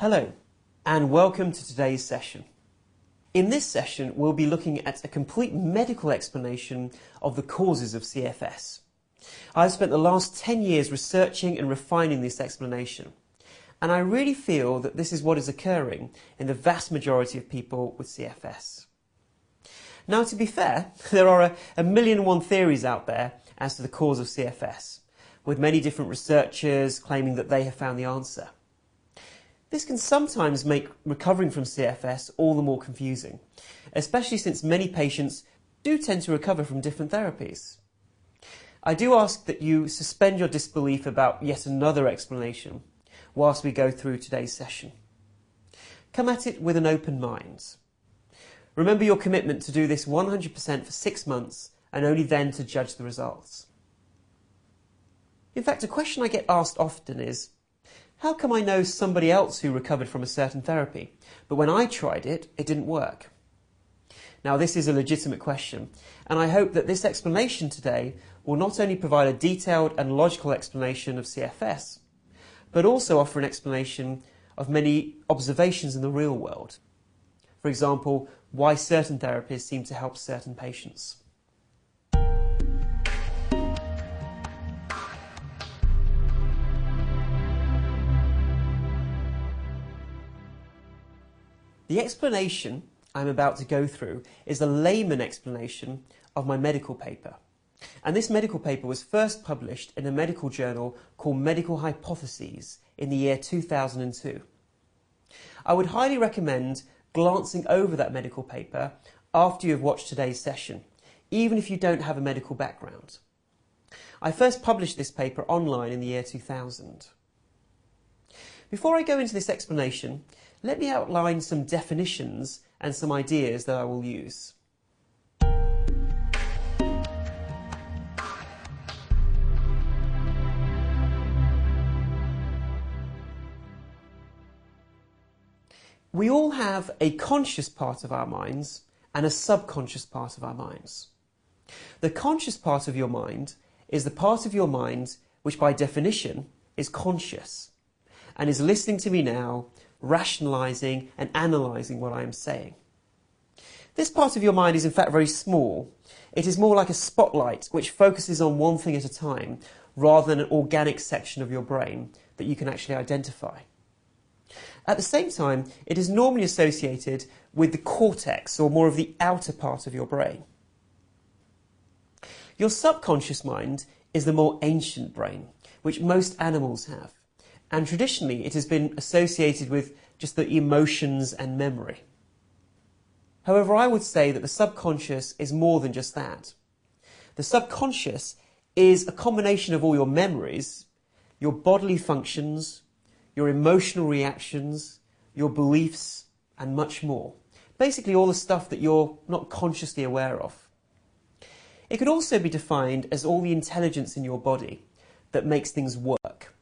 Hello, and welcome to today's session. In this session, we'll be looking at a complete medical explanation of the causes of CFS. I've spent the last 10 years researching and refining this explanation, and I really feel that this is what is occurring in the vast majority of people with CFS. Now, to be fair, there are a million and one theories out there as to the cause of CFS, with many different researchers claiming that they have found the answer. This can sometimes make recovering from CFS all the more confusing, especially since many patients do tend to recover from different therapies. I do ask that you suspend your disbelief about yet another explanation whilst we go through today's session. Come at it with an open mind. Remember your commitment to do this 100% for 6 months and only then to judge the results. In fact, a question I get asked often is, how come I know somebody else who recovered from a certain therapy, but when I tried it, it didn't work? Now, this is a legitimate question, and I hope that this explanation today will not only provide a detailed and logical explanation of CFS, but also offer an explanation of many observations in the real world. For example, why certain therapies seem to help certain patients. The explanation I'm about to go through is a layman explanation of my medical paper. And this medical paper was first published in a medical journal called Medical Hypotheses in the year 2002. I would highly recommend glancing over that medical paper after you have watched today's session, even if you don't have a medical background. I first published this paper online in the year 2000. Before I go into this explanation, let me outline some definitions and some ideas that I will use. We all have a conscious part of our minds and a subconscious part of our minds. The conscious part of your mind is the part of your mind which by definition is conscious and is listening to me now, rationalising and analysing what I am saying. This part of your mind is in fact very small. It is more like a spotlight which focuses on one thing at a time rather than an organic section of your brain that you can actually identify. At the same time, it is normally associated with the cortex, or more of the outer part of your brain. Your subconscious mind is the more ancient brain, which most animals have, and traditionally it has been associated with just the emotions and memory. However, I would say that the subconscious is more than just that. The subconscious is a combination of all your memories, your bodily functions, your emotional reactions, your beliefs, and much more. Basically all the stuff that you're not consciously aware of. It could also be defined as all the intelligence in your body that makes things work,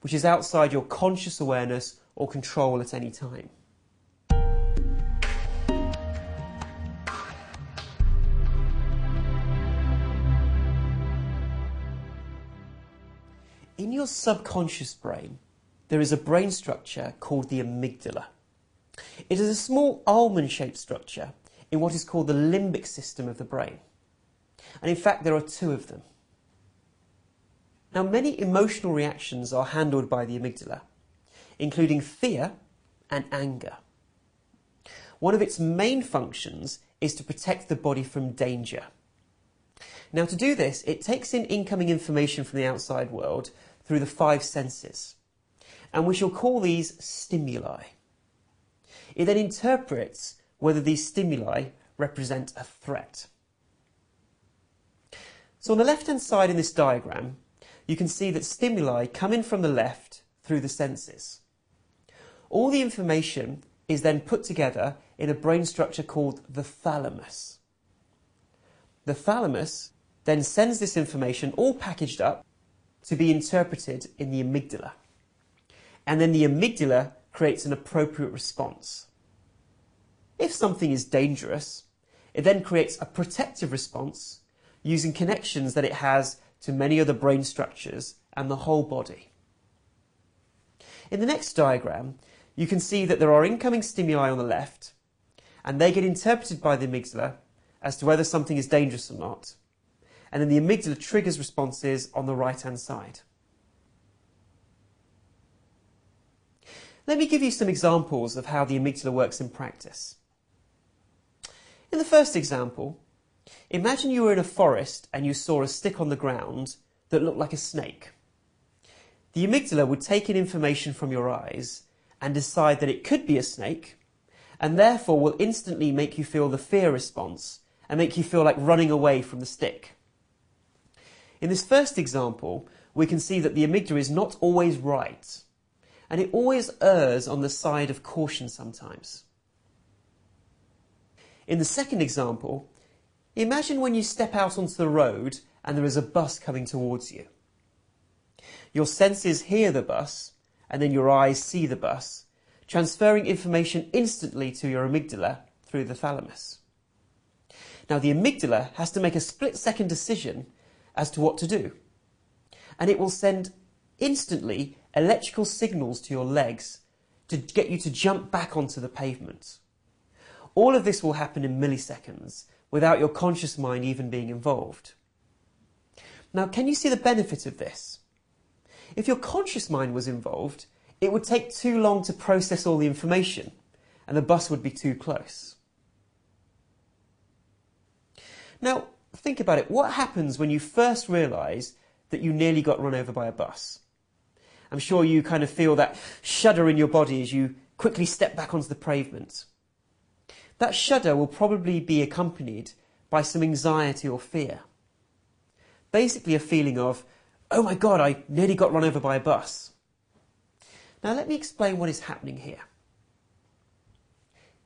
which is outside your conscious awareness or control at any time. In your subconscious brain, there is a brain structure called the amygdala. It is a small almond-shaped structure in what is called the limbic system of the brain. And in fact, there are 2 of them. Now, many emotional reactions are handled by the amygdala, including fear and anger. One of its main functions is to protect the body from danger. Now, to do this, it takes in incoming information from the outside world through the 5 senses, and we shall call these stimuli. It then interprets whether these stimuli represent a threat. So on the left-hand side in this diagram, you can see that stimuli come in from the left through the senses. All the information is then put together in a brain structure called the thalamus. The thalamus then sends this information all packaged up to be interpreted in the amygdala. And then the amygdala creates an appropriate response. If something is dangerous, it then creates a protective response using connections that it has to many other brain structures and the whole body. In the next diagram, you can see that there are incoming stimuli on the left, and they get interpreted by the amygdala as to whether something is dangerous or not. And then the amygdala triggers responses on the right-hand side. Let me give you some examples of how the amygdala works in practice. In the first example, imagine you were in a forest and you saw a stick on the ground that looked like a snake. The amygdala would take in information from your eyes and decide that it could be a snake, and therefore will instantly make you feel the fear response and make you feel like running away from the stick. In this first example, we can see that the amygdala is not always right, and it always errs on the side of caution sometimes. In the second example, imagine when you step out onto the road and there is a bus coming towards you. Your senses hear the bus, and then your eyes see the bus, transferring information instantly to your amygdala through the thalamus. Now the amygdala has to make a split-second decision as to what to do, and it will send instantly electrical signals to your legs to get you to jump back onto the pavement. All of this will happen in milliseconds without your conscious mind even being involved. Now, can you see the benefit of this? If your conscious mind was involved, it would take too long to process all the information, and the bus would be too close. Now, think about it. What happens when you first realise that you nearly got run over by a bus? I'm sure you kind of feel that shudder in your body as you quickly step back onto the pavement. That shudder will probably be accompanied by some anxiety or fear. Basically a feeling of, oh my God, I nearly got run over by a bus. Now let me explain what is happening here.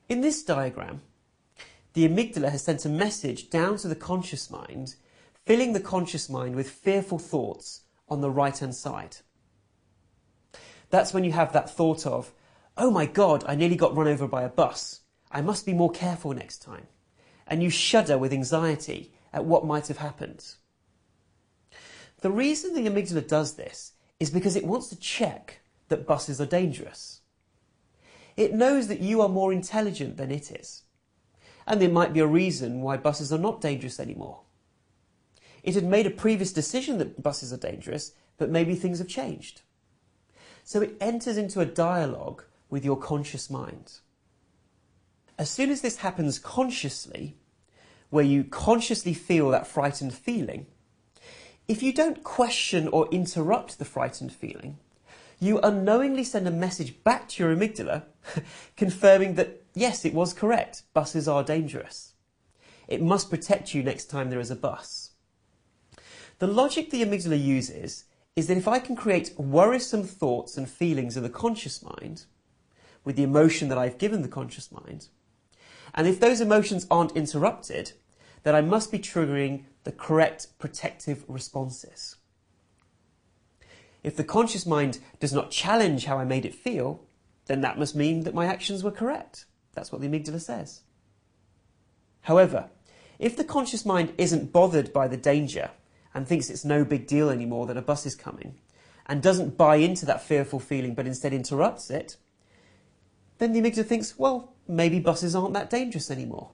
In this diagram, the amygdala has sent a message down to the conscious mind, filling the conscious mind with fearful thoughts on the right-hand side. That's when you have that thought of, oh my God, I nearly got run over by a bus. I must be more careful next time. And you shudder with anxiety at what might have happened. The reason the amygdala does this is because it wants to check that buses are dangerous. It knows that you are more intelligent than it is. And there might be a reason why buses are not dangerous anymore. It had made a previous decision that buses are dangerous, but maybe things have changed. So it enters into a dialogue with your conscious mind. As soon as this happens consciously, where you consciously feel that frightened feeling, if you don't question or interrupt the frightened feeling, you unknowingly send a message back to your amygdala confirming that, yes, it was correct, buses are dangerous. It must protect you next time there is a bus. The logic the amygdala uses is that if I can create worrisome thoughts and feelings in the conscious mind, with the emotion that I've given the conscious mind, and if those emotions aren't interrupted, then I must be triggering the correct protective responses. If the conscious mind does not challenge how I made it feel, then that must mean that my actions were correct. That's what the amygdala says. However, if the conscious mind isn't bothered by the danger and thinks it's no big deal anymore that a bus is coming, and doesn't buy into that fearful feeling but instead interrupts it, then the amygdala thinks, well, maybe buses aren't that dangerous anymore.